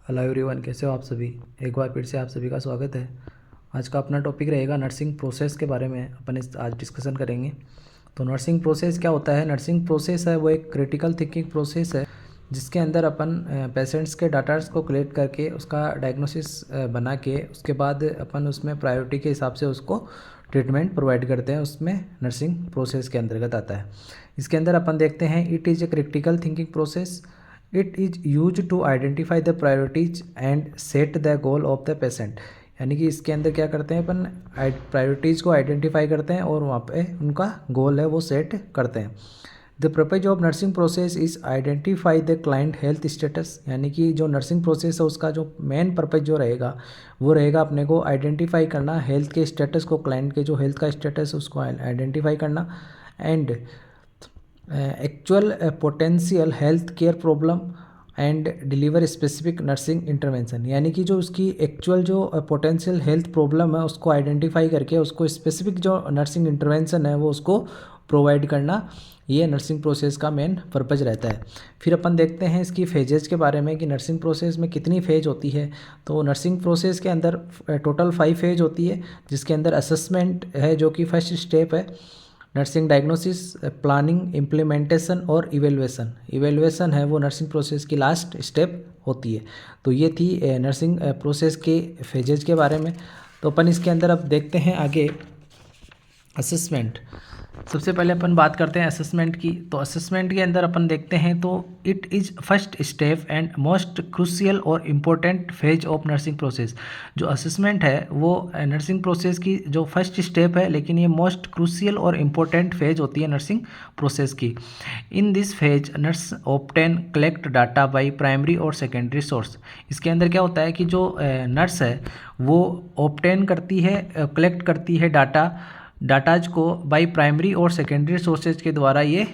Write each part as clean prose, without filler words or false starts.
Hello everyone, कैसे हो आप सभी। एक बार फिर से आप सभी का स्वागत है। आज का अपना टॉपिक रहेगा नर्सिंग प्रोसेस के बारे में अपन आज डिस्कशन करेंगे। तो नर्सिंग प्रोसेस क्या होता है। नर्सिंग प्रोसेस है वो एक क्रिटिकल थिंकिंग प्रोसेस है जिसके अंदर अपन पेशेंट्स के डाटास को कलेक्ट करके उसका डायग्नोसिस बना के उसके बाद अपन उसमें प्रायोरिटी के हिसाब से उसको ट्रीटमेंट प्रोवाइड करते हैं। उसमें नर्सिंग प्रोसेस के अंतर्गत आता है। इसके अंदर अपन देखते हैं it is a critical thinking process. It is use to identify the priorities and set the goal of the patient. यानी कि इसके अंदर क्या करते हैं अपन प्रायोरिटीज़ को आइडेंटिफाई करते हैं और वहाँ पे उनका गोल है वो सेट करते हैं। The purpose of nursing process is identify the client health status. यानी कि जो नर्सिंग प्रोसेस है उसका जो मेन पर्पज जो रहेगा वो रहेगा अपने को आइडेंटिफाई करना हेल्थ के स्टेटस को, क्लाइंट के जो हेल्थ का स्टेटस है उसको आइडेंटिफाई करना and actual potential health care problem and deliver specific nursing intervention. यानी कि जो उसकी एक्चुअल जो पोटेंशियल हेल्थ प्रॉब्लम है उसको आइडेंटिफाई करके उसको स्पेसिफिक जो नर्सिंग इंटरवेंशन है वो उसको प्रोवाइड करना, ये नर्सिंग प्रोसेस का मेन पर्पज रहता है। फिर अपन देखते हैं इसकी फेजेज के बारे में कि नर्सिंग प्रोसेस में कितनी फेज होती है। तो नर्सिंग प्रोसेस के अंदर टोटल 5 फेज होती है, जिसके अंदर असेसमेंट है जो कि फर्स्ट स्टेप है। नर्सिंग डायग्नोसिस, प्लानिंग, इम्प्लीमेंटेशन और इवेलुएशन। इवेलुएशन है वो नर्सिंग प्रोसेस की लास्ट स्टेप होती है। तो ये थी नर्सिंग प्रोसेस के फेजेज के बारे में। तो अपन इसके अंदर अब देखते हैं आगे असेसमेंट। सबसे पहले अपन बात करते हैं असेसमेंट की। तो असेसमेंट के अंदर अपन देखते हैं तो it is first step and most crucial और important phase of nursing process. जो असेसमेंट है वो नर्सिंग प्रोसेस की जो फर्स्ट स्टेप है, लेकिन ये मोस्ट क्रूशियल और इम्पोर्टेंट फेज होती है नर्सिंग प्रोसेस की। In this phase nurse obtain collect data by primary और सेकेंडरी सोर्स। इसके अंदर क्या होता है कि जो नर्स है वो ऑब्टेन करती है, कलेक्ट करती है डाटाज को बाई प्राइमरी और सेकेंडरी सोर्सेज के द्वारा ये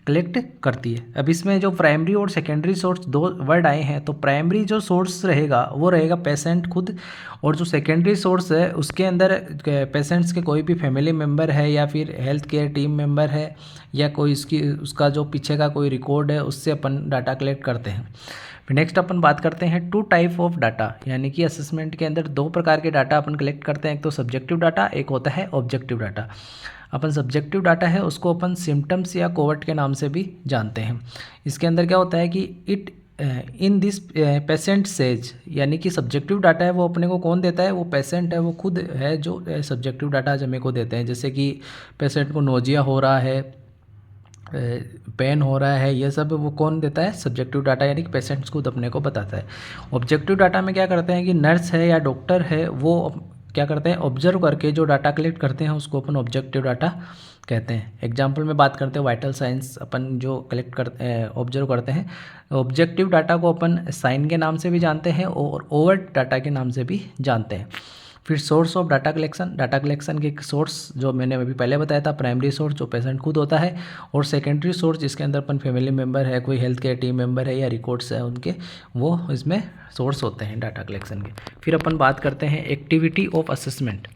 कलेक्ट करती है। अब इसमें जो प्राइमरी और सेकेंडरी सोर्स दो वर्ड आए हैं, तो प्राइमरी जो सोर्स रहेगा वो रहेगा पेशेंट खुद, और जो सेकेंडरी सोर्स है उसके अंदर पेशेंट्स के कोई भी फैमिली मेम्बर है या फिर हेल्थ केयर टीम मेम्बर है या कोई उसका जो पीछे का कोई रिकॉर्ड है, उससे अपन डाटा कलेक्ट करते हैं। फिर नेक्स्ट अपन बात करते हैं 2 टाइप ऑफ डाटा। यानी कि असेसमेंट के अंदर 2 प्रकार के डाटा अपन कलेक्ट करते हैं। एक तो सब्जेक्टिव डाटा, एक होता है ऑब्जेक्टिव डाटा। अपन सब्जेक्टिव डाटा है उसको अपन सिम्टम्स या कोवर्ट के नाम से भी जानते हैं। इसके अंदर क्या होता है कि it in this patient says, यानी कि सब्जेक्टिव डाटा है वो अपने को कौन देता है, वो पेशेंट है, वो खुद है जो सब्जेक्टिव डाटा आज हमें को देते हैं। जैसे कि पेशेंट को नोजिया हो रहा है, पेन हो रहा है, ये सब वो कौन देता है, सब्जेक्टिव डाटा, यानी कि पेशेंट्स खुद अपने को बताता है। ऑब्जेक्टिव डाटा में क्या करते हैं कि नर्स है या डॉक्टर है वो क्या करते हैं, ऑब्जर्व करके जो डाटा कलेक्ट करते हैं उसको अपन ऑब्जेक्टिव डाटा कहते हैं। एग्जाम्पल में बात करते हैं वाइटल साइंस अपन जो कलेक्ट करते हैं, ऑब्जर्व करते हैं। ऑब्जेक्टिव डाटा को अपन साइन के नाम से भी जानते हैं और ओवर्ट डाटा के नाम से भी जानते हैं। फिर सोर्स ऑफ डाटा कलेक्शन के सोर्स जो मैंने अभी पहले बताया था, प्राइमरी सोर्स जो पेशेंट खुद होता है, और सेकेंडरी सोर्स जिसके अंदर अपन फैमिली मेम्बर है, कोई हेल्थ केयर टीम मेम्बर है या रिकॉर्ड्स है उनके, वो इसमें सोर्स होते हैं डाटा कलेक्शन के। फिर अपन बात करते हैं activity of assessment.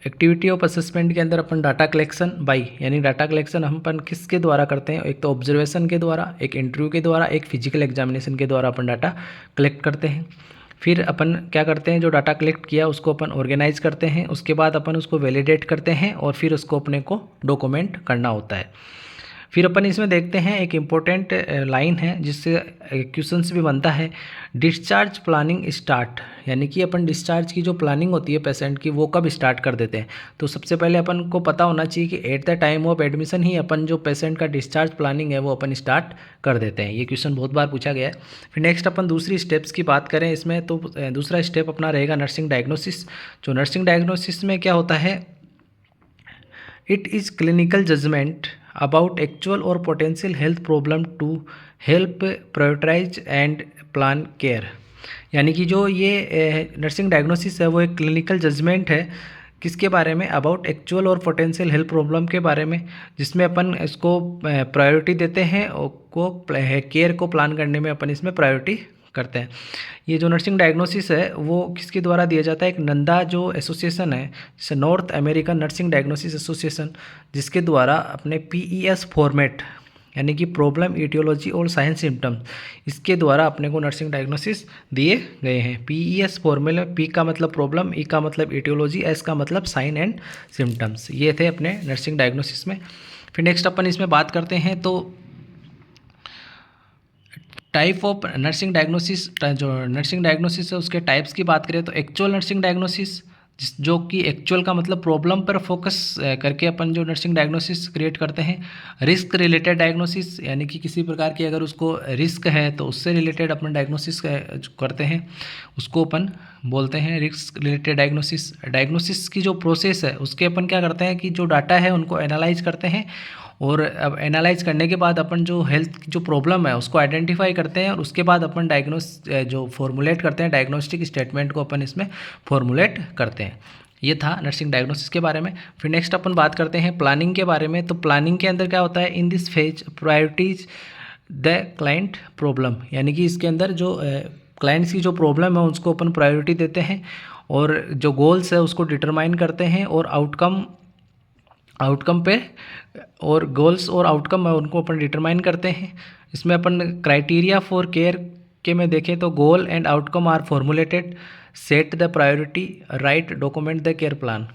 Activity of assessment के अंदर अपन डाटा कलेक्शन बाई, यानी डाटा कलेक्शन हम अपन किसके द्वारा करते हैं, एक तो ऑब्जर्वेशन के द्वारा, एक इंटरव्यू के द्वारा, एक फिजिकल एग्जामिनेशन के द्वारा अपन डाटा कलेक्ट करते हैं। फिर अपन क्या करते हैं, जो डाटा कलेक्ट किया उसको अपन ऑर्गेनाइज करते हैं, उसके बाद अपन उसको वैलिडेट करते हैं और फिर उसको अपने को डॉक्यूमेंट करना होता है। फिर अपन इसमें देखते हैं एक इम्पोर्टेंट लाइन है जिससे क्वेश्चंस भी बनता है, डिस्चार्ज प्लानिंग स्टार्ट। यानी कि अपन डिस्चार्ज की जो प्लानिंग होती है पेशेंट की वो कब स्टार्ट कर देते हैं। तो सबसे पहले अपन को पता होना चाहिए कि at the time of admission ही अपन जो पेशेंट का डिस्चार्ज प्लानिंग है वो अपन स्टार्ट कर देते हैं। ये क्वेश्चन बहुत बार पूछा गया है। फिर नेक्स्ट अपन दूसरी स्टेप्स की बात करें इसमें, तो दूसरा स्टेप अपना रहेगा नर्सिंग डायग्नोसिस। जो नर्सिंग डायग्नोसिस में क्या होता है, it is clinical judgement about actual और potential health problem to help prioritise and plan care. यानी कि जो ये नर्सिंग डायग्नोसिस है वो एक क्लिनिकल जजमेंट है किसके बारे में, अबाउट एक्चुअल और पोटेंशियल हेल्थ प्रॉब्लम के बारे में, जिसमें अपन इसको प्रायोरिटी देते हैं और को केयर को प्लान करने में अपन इसमें प्रायोरिटी करते हैं। ये जो नर्सिंग डायग्नोसिस है वो किसके द्वारा दिया जाता है, एक नंदा जो एसोसिएशन है, जैसे north American nursing diagnosis association, जिसके द्वारा अपने PES फॉर्मेट यानी कि प्रॉब्लम, ईटियोलॉजी और साइंस सिम्टम्स, इसके द्वारा अपने को नर्सिंग डायग्नोसिस दिए गए हैं। PES फॉर्मूला, P का मतलब प्रॉब्लम, E का मतलब ईटियोलॉजी, S का मतलब साइन एंड सिम्टम्स। ये थे अपने नर्सिंग डायग्नोसिस में। फिर नेक्स्ट अपन इसमें बात करते हैं तो टाइप ऑफ नर्सिंग डायग्नोसिस, जो नर्सिंग डायग्नोसिस है उसके टाइप्स की बात करें तो एक्चुअल नर्सिंग डायग्नोसिस, जो कि एक्चुअल का मतलब प्रॉब्लम पर फोकस करके अपन जो नर्सिंग डायग्नोसिस क्रिएट करते हैं। रिस्क रिलेटेड डायग्नोसिस, यानी कि किसी प्रकार की अगर उसको रिस्क है तो उससे रिलेटेड अपन डायग्नोसिस करते हैं, उसको अपन बोलते हैं रिस्क रिलेटेड डायग्नोसिस। डायग्नोसिस की जो प्रोसेस है उसके अपन क्या करते हैं कि जो डाटा है उनको एनालाइज करते हैं, और अब एनालाइज करने के बाद अपन जो हेल्थ की जो प्रॉब्लम है उसको आइडेंटिफाई करते हैं, और उसके बाद अपन जो फॉर्मुलेट करते हैं डायग्नोस्टिक स्टेटमेंट को अपन इसमें फॉर्मुलेट करते हैं। ये था नर्सिंग डायग्नोसिस के बारे में। फिर नेक्स्ट अपन बात करते हैं प्लानिंग के बारे में। तो प्लानिंग के अंदर क्या होता है, in this phase priorities the client problem, यानी कि इसके अंदर जो क्लाइंट्स की जो प्रॉब्लम है उसको अपन प्रायोरिटी देते हैं, और जो गोल्स है उसको डिटरमाइन करते हैं, और आउटकम पे और गोल्स और आउटकम है उनको अपन डिटरमाइन करते हैं। इसमें अपन क्राइटेरिया फॉर केयर के में देखें तो goal and outcome are formulated, set the priority, right, document the care plan.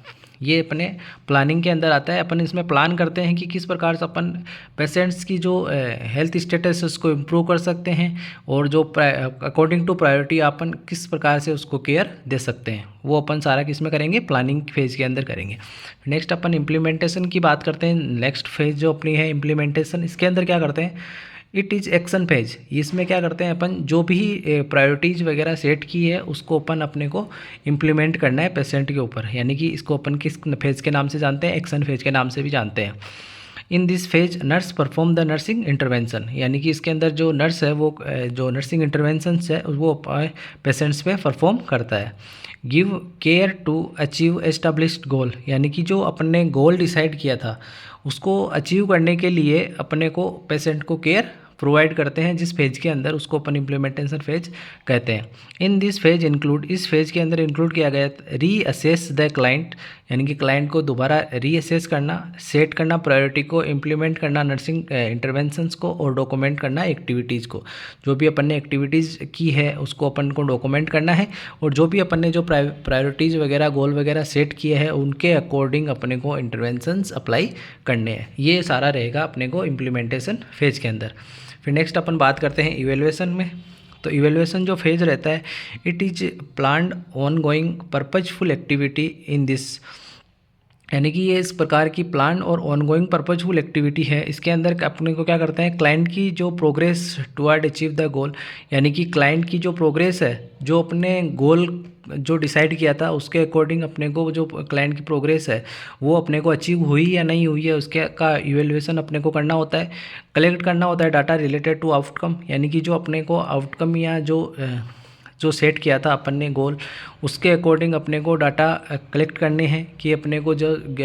ये अपने प्लानिंग के अंदर आता है। अपन इसमें प्लान करते हैं कि किस प्रकार से अपन पेशेंट्स की जो हेल्थ स्टेटस है उसको इम्प्रूव कर सकते हैं, और जो अकॉर्डिंग टू प्रायोरिटी अपन किस प्रकार से उसको केयर दे सकते हैं, वो अपन सारा किस में करेंगे, प्लानिंग फेज के अंदर करेंगे। नेक्स्ट अपन इम्प्लीमेंटेशन की बात करते हैं। नेक्स्ट फेज जो अपनी है इम्प्लीमेंटेशन, इसके अंदर क्या करते हैं, इट इज़ एक्शन फेज। इसमें क्या करते हैं अपन, जो भी प्रायोरिटीज़ वगैरह सेट की है उसको अपन अपने को इम्प्लीमेंट करना है पेशेंट के ऊपर, यानी कि इसको अपन किस फेज के नाम से जानते हैं, एक्शन फेज के नाम से भी जानते हैं। In this phase nurse perform the nursing intervention, यानी कि इसके अंदर जो नर्स है वो जो नर्सिंग इंटरवेंशन है वो पेशेंट्स पे परफॉर्म करता है। Give care to achieve established goal, यानी कि जो अपन ने गोल डिसाइड किया था उसको अचीव करने के लिए अपने को पेशेंट को केयर प्रोवाइड करते हैं, जिस फेज के अंदर उसको अपन इम्प्लीमेंटेशन फेज कहते हैं। इन दिस फेज इंक्लूड, इस फेज के अंदर इंक्लूड किया गया रीअसेस द क्लाइंट, यानी कि क्लाइंट को दोबारा रीअसेस करना, सेट करना प्रायोरिटी को, इम्प्लीमेंट करना नर्सिंग इंटरवेंशंस को, और डॉक्यूमेंट करना एक्टिविटीज़ को। जो भी अपन ने एक्टिविटीज़ की है उसको अपन को डॉक्यूमेंट करना है, और जो भी अपन ने जो प्रायोरिटीज़ वगैरह गोल वगैरह सेट किए हैं उनके अकॉर्डिंग अपने को इंटरवेंशंस अप्लाई करने हैं। ये सारा रहेगा अपने को इम्प्लीमेंटेशन फेज के अंदर। फिर नेक्स्ट अपन बात करते हैं इवेल्युएशन में। तो इवेल्युएशन जो फेज रहता है, it is planned on going purposeful activity in this, यानी कि ये इस प्रकार की प्लान और ऑनगोइंग पर्पजफुल एक्टिविटी है। इसके अंदर अपने को क्या करते हैं, क्लाइंट की जो progress toward achieve the goal, यानी कि क्लाइंट की जो प्रोग्रेस है, जो अपने गोल जो डिसाइड किया था उसके अकॉर्डिंग अपने को जो क्लाइंट की प्रोग्रेस है वो अपने को अचीव हुई या नहीं हुई है उसके का इवेल्युएशन अपने को करना होता है। कलेक्ट करना होता है डाटा रिलेटेड टू आउटकम, यानी कि जो अपने को आउटकम या जो सेट किया था अपन ने गोल, उसके अकॉर्डिंग अपने को डाटा कलेक्ट करने हैं कि अपने को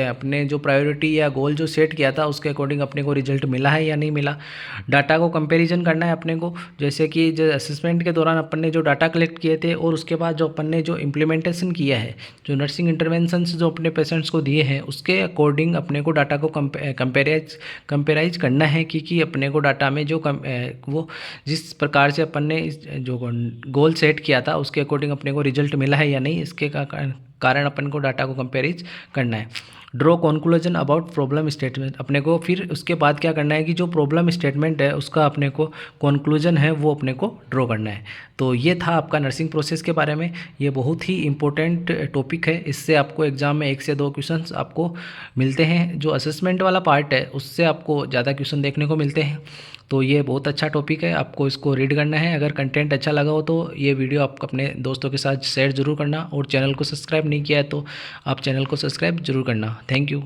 अपने जो प्रायोरिटी या गोल जो सेट किया था उसके अकॉर्डिंग अपने को रिजल्ट मिला है या नहीं मिला। डाटा को कंपैरिजन करना है अपने को, जैसे कि जो असेसमेंट के दौरान अपन ने जो डाटा कलेक्ट किए थे और उसके बाद जो अपन ने जो इम्प्लीमेंटेशन किया है, जो नर्सिंग इंटरवेंशंस जो अपने पेशेंट्स को दिए हैं उसके अकॉर्डिंग अपने को डाटा को कंपेराइज करना है कि अपने को डाटा में जो वो जिस प्रकार से अपन ने जो गोल सेट किया था उसके अकॉर्डिंग अपने को रिजल्ट मिला है या नहीं, इसके कारण अपन को डाटा को कंपेरिज करना है। Draw conclusion about problem statement, अपने को फिर उसके बाद क्या करना है कि जो प्रॉब्लम स्टेटमेंट है उसका अपने को कंक्लूजन है वो अपने को ड्रॉ करना है। तो ये था आपका नर्सिंग प्रोसेस के बारे में। ये बहुत ही इंपॉर्टेंट टॉपिक है, इससे आपको एग्जाम में 1 से 2 क्वेश्चंस आपको मिलते हैं। जो असेसमेंट वाला पार्ट है उससे आपको ज़्यादा क्वेश्चन देखने को मिलते हैं। तो ये बहुत अच्छा टॉपिक है, आपको इसको रीड करना है। अगर कंटेंट अच्छा लगा हो तो ये वीडियो आप अपने दोस्तों के साथ शेयर ज़रूर करना, और चैनल को सब्सक्राइब नहीं किया है तो आप चैनल को सब्सक्राइब जरूर करना। Thank you.